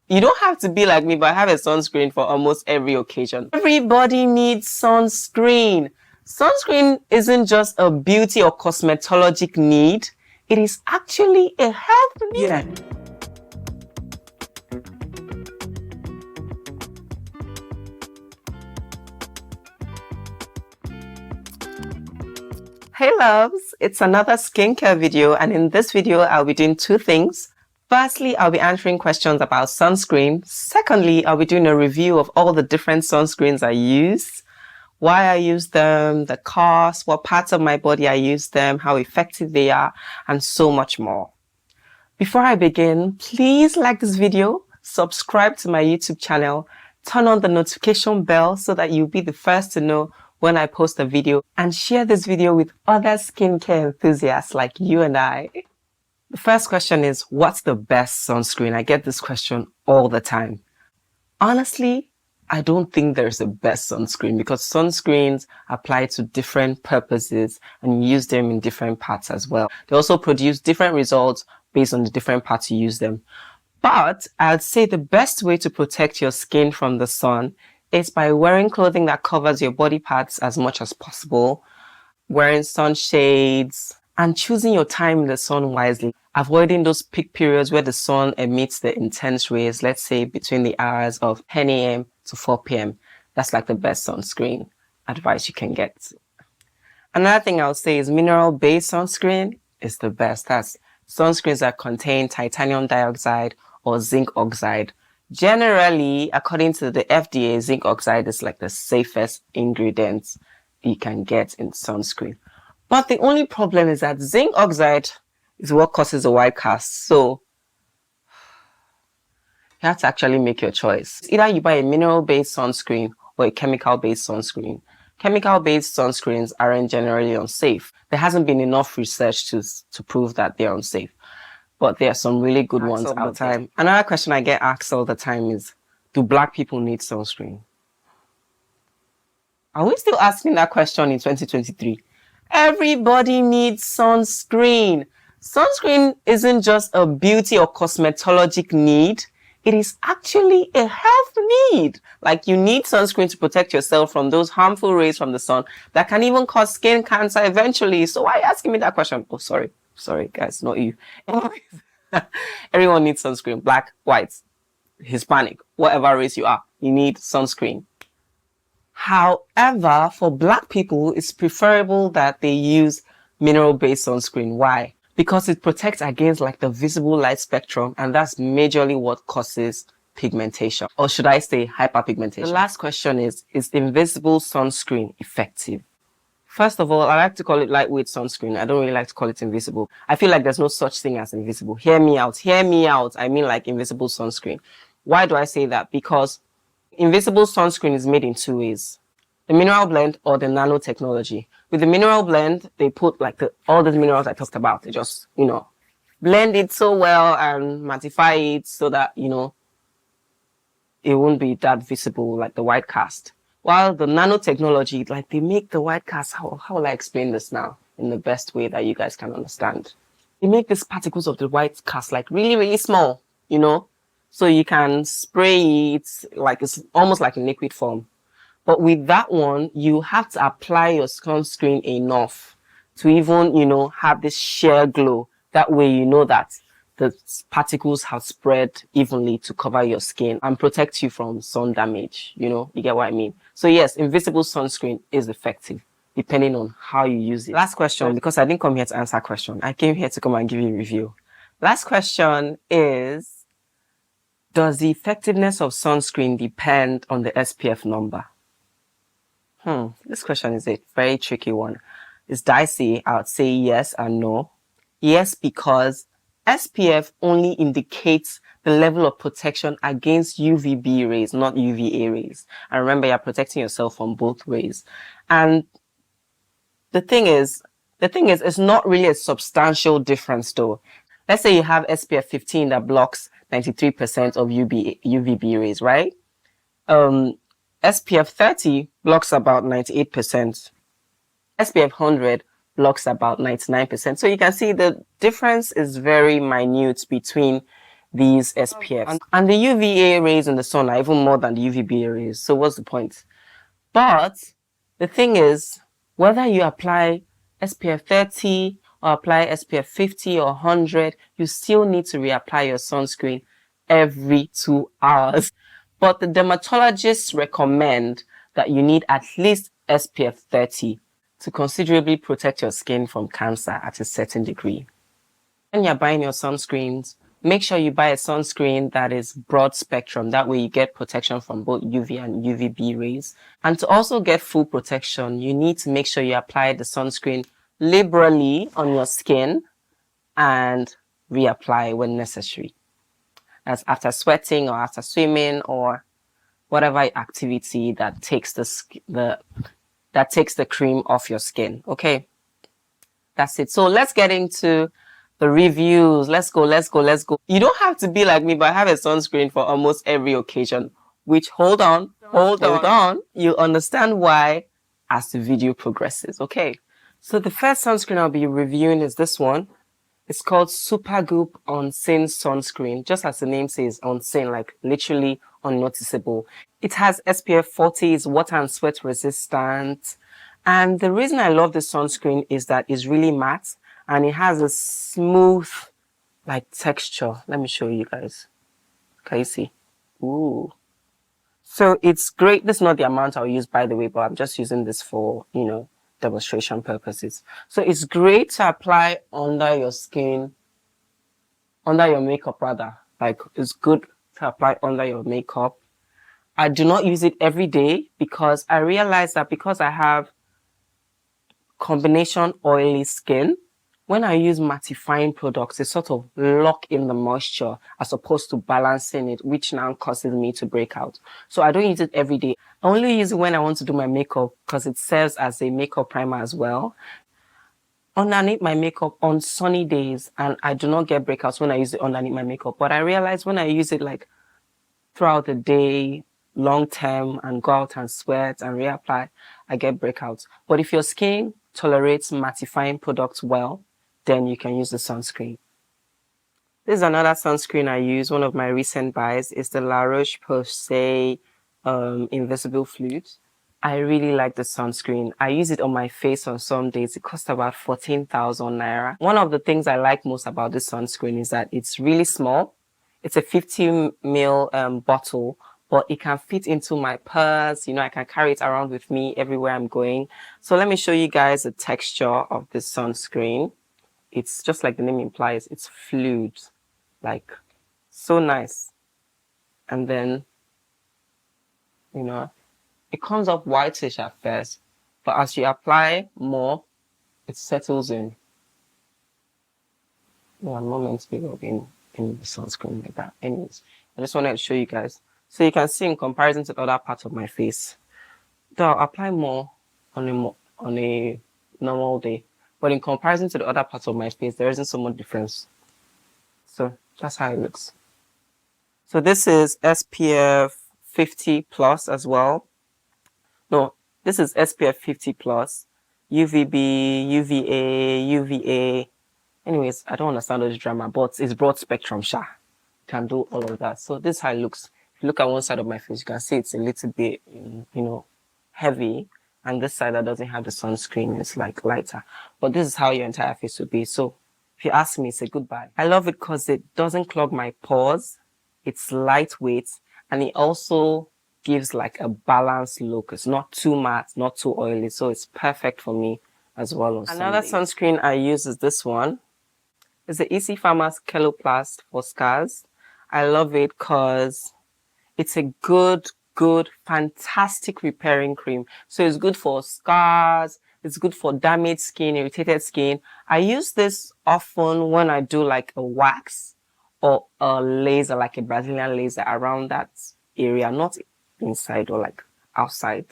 You don't have to be like me, but I have a sunscreen for almost every occasion. Everybody needs sunscreen. Sunscreen isn't just a beauty or cosmetologic need. It is actually a health need. Yeah. Hey loves, it's another skincare video, and in this video I'll be doing two things. Firstly, I'll be answering questions about sunscreen. Secondly, I'll be doing a review of all the different sunscreens I use, why I use them, the cost, what parts of my body I use them, how effective they are, and so much more. Before I begin, please like this video, subscribe to my YouTube channel, turn on the notification bell so that you'll be the first to know when I post a video, and share this video with other skincare enthusiasts like you and I. The first question is, what's the best sunscreen? I get this question all the time. Honestly, I don't think there's a best sunscreen because sunscreens apply to different purposes and you use them in different parts as well. They also produce different results based on the different parts you use them. But I'd say the best way to protect your skin from the sun is by wearing clothing that covers your body parts as much as possible, wearing sunshades, and choosing your time in the sun wisely, avoiding those peak periods where the sun emits the intense rays, let's say between the hours of 10 a.m. to 4 p.m. That's like the best sunscreen advice you can get. Another thing I'll say is mineral-based sunscreen is the best. That's sunscreens that contain titanium dioxide or zinc oxide. Generally, according to the FDA, zinc oxide is like the safest ingredient you can get in sunscreen. But the only problem is that zinc oxide is what causes a white cast. So you have to actually make your choice. Either you buy a mineral-based sunscreen or a chemical-based sunscreen. Chemical-based sunscreens aren't generally unsafe. There hasn't been enough research to prove that they're unsafe. But there are some really good ones out the time. Another question I get asked all the time is, do black people need sunscreen? Are we still asking that question in 2023? Everybody needs sunscreen. Sunscreen isn't just a beauty or cosmetologic need. It is actually a health need. Like, you need sunscreen to protect yourself from those harmful rays from the sun that can even cause skin cancer eventually. So why are you asking me that question? Oh, sorry guys, not you. Everyone needs sunscreen. Black, white, Hispanic, whatever race you are, you need sunscreen. However, for black people, it's preferable that they use mineral-based sunscreen. Why? Because it protects against like the visible light spectrum, and that's majorly what causes pigmentation. Or should I say hyperpigmentation? The last question is invisible sunscreen effective? First of all, I like to call it lightweight sunscreen. I don't really like to call it invisible. I feel like there's no such thing as invisible. Hear me out. I mean like invisible sunscreen. Why do I say that? Because invisible sunscreen is made in two ways. The mineral blend or the nanotechnology. With the mineral blend, they put like all the minerals I talked about. They just, blend it so well and mattify it so that, it won't be that visible like the white cast. While the nanotechnology, like they make the white cast, how will I explain this now in the best way that you guys can understand? They make these particles of the white cast like really, really small, so you can spray it like it's almost like in liquid form. But with that one, you have to apply your sunscreen enough to even, have this sheer glow. That way you know that the particles have spread evenly to cover your skin and protect you from sun damage. You get what I mean? So yes, invisible sunscreen is effective depending on how you use it. Last question, because I didn't come here to answer a question. I came here to come and give you a review. Last question is, does the effectiveness of sunscreen depend on the SPF number? This question is a very tricky one. It's dicey. I would say yes and no. Yes, because SPF only indicates the level of protection against UVB rays, not UVA rays. And remember, you're protecting yourself from both rays. And the thing is, it's not really a substantial difference though. Let's say you have SPF 15 that blocks 93% of UVB rays, right? SPF 30 blocks about 98%. SPF 100 blocks about 99%. So you can see the difference is very minute between these SPFs. And the UVA rays in the sun are even more than the UVB rays. So what's the point? But the thing is, whether you apply SPF 30 or apply SPF 50 or 100, you still need to reapply your sunscreen every 2 hours. But the dermatologists recommend that you need at least SPF 30 to considerably protect your skin from cancer at a certain degree. When you're buying your sunscreens, make sure you buy a sunscreen that is broad spectrum. That way you get protection from both UV and UVB rays. And to also get full protection, you need to make sure you apply the sunscreen liberally on your skin and reapply when necessary. That's after sweating or after swimming or whatever activity that takes the cream off your skin. Okay, that's it. So let's get into the reviews. Let's go. You don't have to be like me, but I have a sunscreen for almost every occasion, which hold on. You'll understand why as the video progresses. Okay, so the first sunscreen I'll be reviewing is this one. It's called Supergoop Unseen Sunscreen. Just as the name says, unseen, like literally unnoticeable. It has SPF 40, it's water and sweat resistant. And the reason I love this sunscreen is that it's really matte and it has a smooth like texture. Let me show you guys. Can you see? Ooh. So it's great. This is not the amount I'll use, by the way, but I'm just using this for, demonstration purposes. So it's great to apply under your skin, under your makeup rather. Like it's good to apply under your makeup. I do not use it every day because I realize that because I have combination oily skin, when I use mattifying products, they sort of lock in the moisture as opposed to balancing it, which now causes me to break out. So I don't use it every day. I only use it when I want to do my makeup because it serves as a makeup primer as well. Underneath my makeup on sunny days, and I do not get breakouts when I use it underneath my makeup. But I realize when I use it like throughout the day, long term, and go out and sweat and reapply, I get breakouts. But if your skin tolerates mattifying products well, then you can use the sunscreen. This is another sunscreen I use. One of my recent buys is the Laroche Posay Invisible Fluid. I really like the sunscreen. I use it on my face on some days. It costs about 14,000 naira. One of the things I like most about this sunscreen is that it's really small. It's a 50 ml bottle, but it can fit into my purse. I can carry it around with me everywhere I'm going. So let me show you guys the texture of this sunscreen. It's just like the name implies, it's fluid, like so nice. And then, it comes up whitish at first, but as you apply more, it settles in. I'm not meant to be in the sunscreen like that. Anyways, I just wanted to show you guys. So you can see in comparison to the other parts of my face, though I'll apply more on a normal day. But in comparison to the other parts of my face, there isn't so much difference. So that's how it looks. So this is SPF 50 plus as well. No, this is SPF 50 plus, UVB, UVA, UVA. Anyways, I don't understand those drama, but it's broad spectrum, You can do all of that. So this is how it looks. If you look at one side of my face, you can see it's a little bit, heavy. And this side that doesn't have the sunscreen is like lighter. But this is how your entire face would be. So if you ask me, it's a good buy. I love it because it doesn't clog my pores. It's lightweight. And it also gives like a balanced look. It's not too matte, not too oily. So it's perfect for me as well. Another sunscreen I use is this one. It's the Isipharma's Keloplast for scars. I love it because it's a good, fantastic repairing cream. So it's good for scars. It's good for damaged skin, irritated skin. I use this often when I do like a wax or a laser, like a Brazilian laser around that area, not inside or like outside,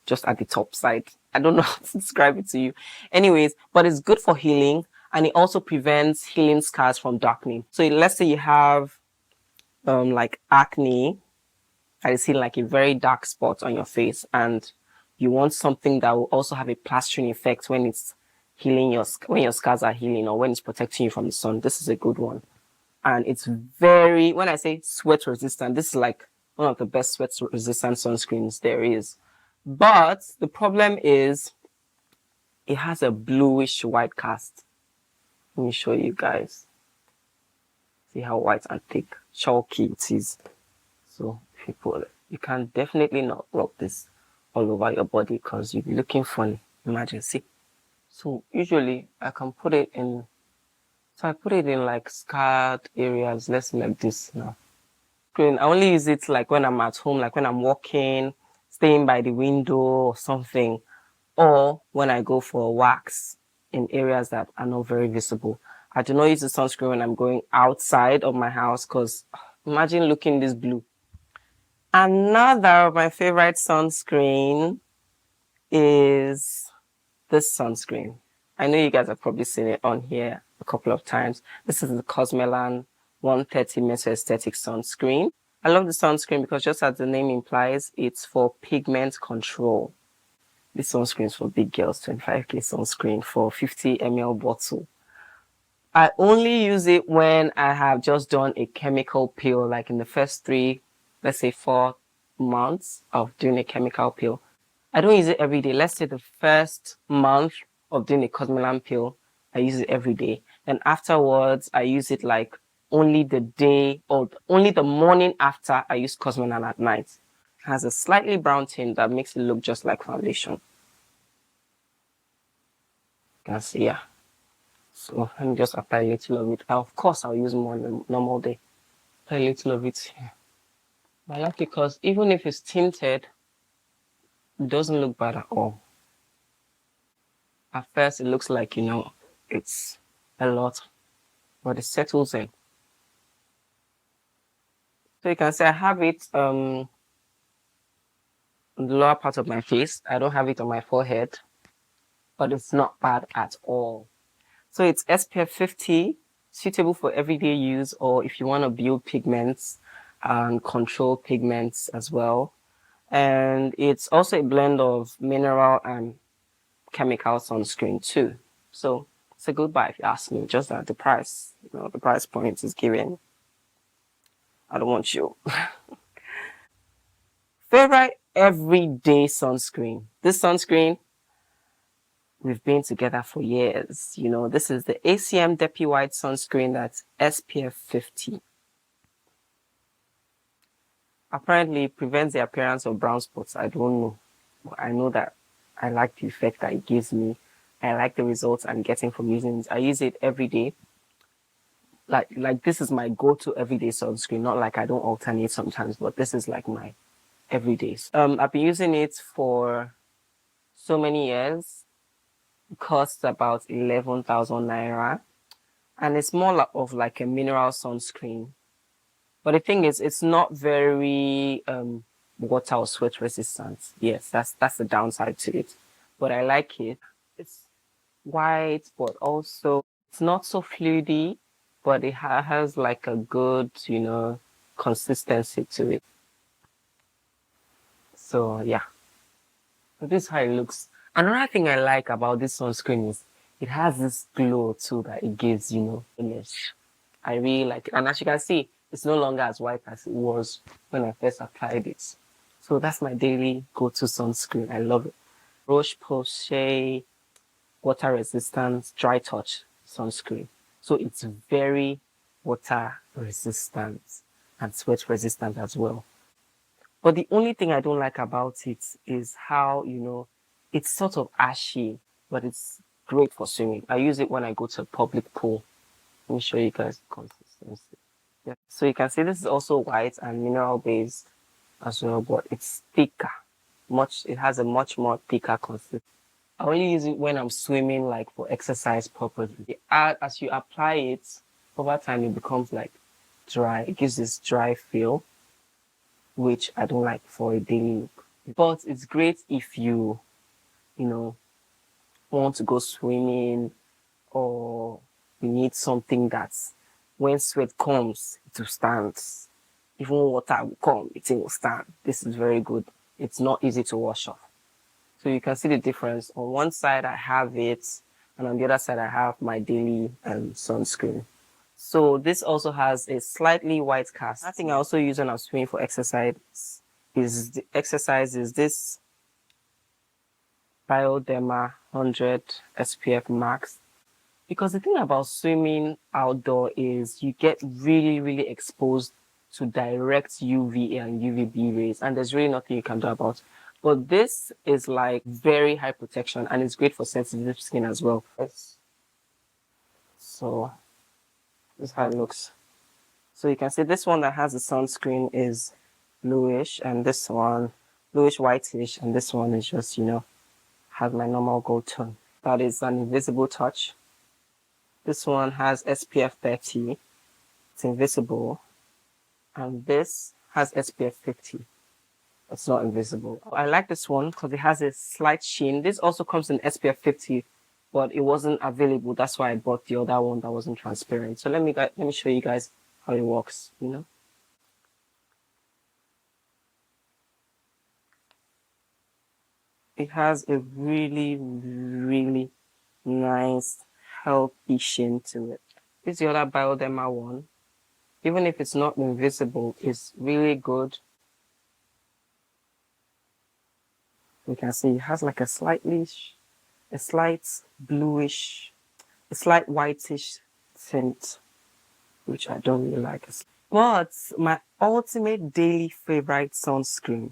just at the top side. I don't know how to describe it to you. Anyways, but it's good for healing and it also prevents healing scars from darkening. So let's say you have like acne, I see like a very dark spot on your face and you want something that will also have a plastering effect when it's healing when your scars are healing or when it's protecting you from the sun. This is a good one. And it's very, when I say sweat resistant, this is like one of the best sweat resistant sunscreens there is. But the problem is it has a bluish white cast. Let me show you guys. See how white and thick, chalky it is. So if you put it, you can definitely not rub this all over your body because you'll be looking funny. Imagine, see. So usually I can put it in, so I put it in like scarred areas. Let's like this now. I only use it like when I'm at home, like when I'm walking, staying by the window or something, or when I go for a wax in areas that are not very visible. I do not use the sunscreen when I'm going outside of my house because imagine looking this blue. Another of my favorite sunscreen is this sunscreen. I know you guys have probably seen it on here a couple of times. This is the Melan 130 Mesoestetic sunscreen. I love the sunscreen because just as the name implies, it's for pigment control. This sunscreen is for big girls, 25k sunscreen for 50 ml bottle. I only use it when I have just done a chemical peel, like in the first 3, let's say 4 months of doing a chemical peel. I don't use it every day. Let's say the first month of doing a Melan peel, I use it every day. And afterwards, I use it like only the day or only the morning after I use Melan at night. It has a slightly brown tint that makes it look just like foundation. You can see, yeah. So let me just apply a little of it. Of course, I'll use more than normal day. Apply a little of it here. But I like it because even if it's tinted, it doesn't look bad at all. At first, it looks like, you know, it's a lot, but it settles in. So you can see I have it on the lower part of my face. I don't have it on my forehead, but it's not bad at all. So it's SPF 50, suitable for everyday use or if you want to build pigments and control pigments as well. And it's also a blend of mineral and chemical sunscreen too. So it's a good buy if you ask me, just that the price, you know, the price point is given. I don't want you. Favorite everyday sunscreen. This sunscreen, we've been together for years. You know, this is the ACM Depiwhite sunscreen that's SPF 50. Apparently, it prevents the appearance of brown spots. I don't know. But I know that I like the effect that it gives me. I like the results I'm getting from using it. I use it every day. Like this is my go-to everyday sunscreen. Not like I don't alternate sometimes, but this is like my everydays. I've been using it for so many years. It costs about 11,000 naira, and it's more of like a mineral sunscreen. But the thing is, it's not very water or sweat resistant. Yes, that's the downside to it. But I like it. It's white, but also it's not so fluidy, but it has like a good, you know, consistency to it. So yeah, so this is how it looks. Another thing I like about this sunscreen is it has this glow too that it gives, you know, image. I really like it. And as you can see, it's no longer as white as it was when I first applied it. So that's my daily go-to sunscreen. I love it. Roche Posay water resistant dry touch sunscreen. So it's very water resistant and sweat resistant as well. But the only thing I don't like about it is how, you know, it's sort of ashy, but it's great for swimming. I use it when I go to a public pool. Let me show you guys the consistency. Yeah. So you can see this is also white and mineral based as well, but it's thicker. It has a much more thicker consistency. I only use it when I'm swimming, like for exercise purposes. As you apply it, over time it becomes like dry. It gives this dry feel, which I don't like for a daily look. But it's great if you know, want to go swimming or you need something that's when sweat comes, it will stand. Even water will come, it will stand. This is very good. It's not easy to wash off. So you can see the difference. On one side, I have it, and on the other side, I have my daily sunscreen. So this also has a slightly white cast. I think I also use when I'm swimming for exercise is this Bioderma 100 SPF Max. Because the thing about swimming outdoor is you get really exposed to direct UVA and UVB rays, and there's really nothing you can do about it. But this is like very high protection, and it's great for sensitive skin as well. So this is how it looks. So you can see this one that has the sunscreen is bluish, and this one bluish whitish, and this one is just, has my normal gold tone. That is an invisible touch. This one has SPF 30. It's invisible. And this has SPF 50. It's not invisible. I like this one because it has a slight sheen. This also comes in SPF 50, but it wasn't available. That's why I bought the other one that wasn't transparent. So let me show you guys how it works, It has a really nice, healthy sheen to it. This is the other Bioderma one. Even if it's not invisible, it's really good. You can see it has like a slight bluish, a slight whitish tint, which I don't really like. But my ultimate daily favorite sunscreen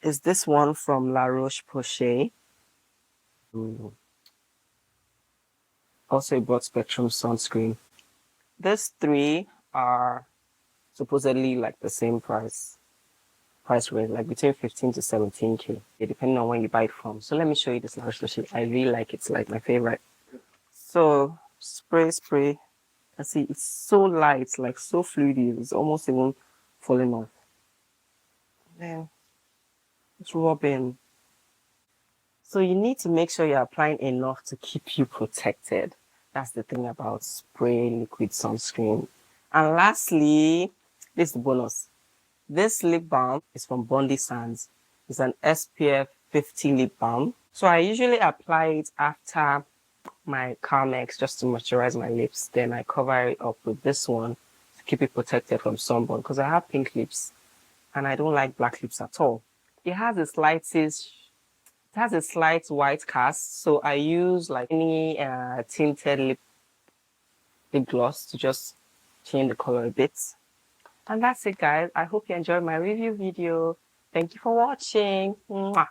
is this one from Laroche Posay. Also a broad spectrum sunscreen. These three are supposedly like the same price range, like between 15 to 17K, depending on when you buy it from. So let me show you this Laroche Posay. I really like it. It's like my favorite. So spray. I see it's so light, like so fluidy. It's almost even falling off. Then it's rubbing. So you need to make sure you're applying enough to keep you protected. That's the thing about spray liquid sunscreen. And lastly, this is the bonus. This lip balm is from Bondi Sands. It's an SPF 50 lip balm. So I usually apply it after my Carmex just to moisturize my lips. Then I cover it up with this one to keep it protected from sunburn because I have pink lips and I don't like black lips at all. It has a slight white cast, so I use like any tinted lip gloss to just change the color a bit. And that's it, guys. I hope you enjoyed my review video. Thank you for watching. Mwah.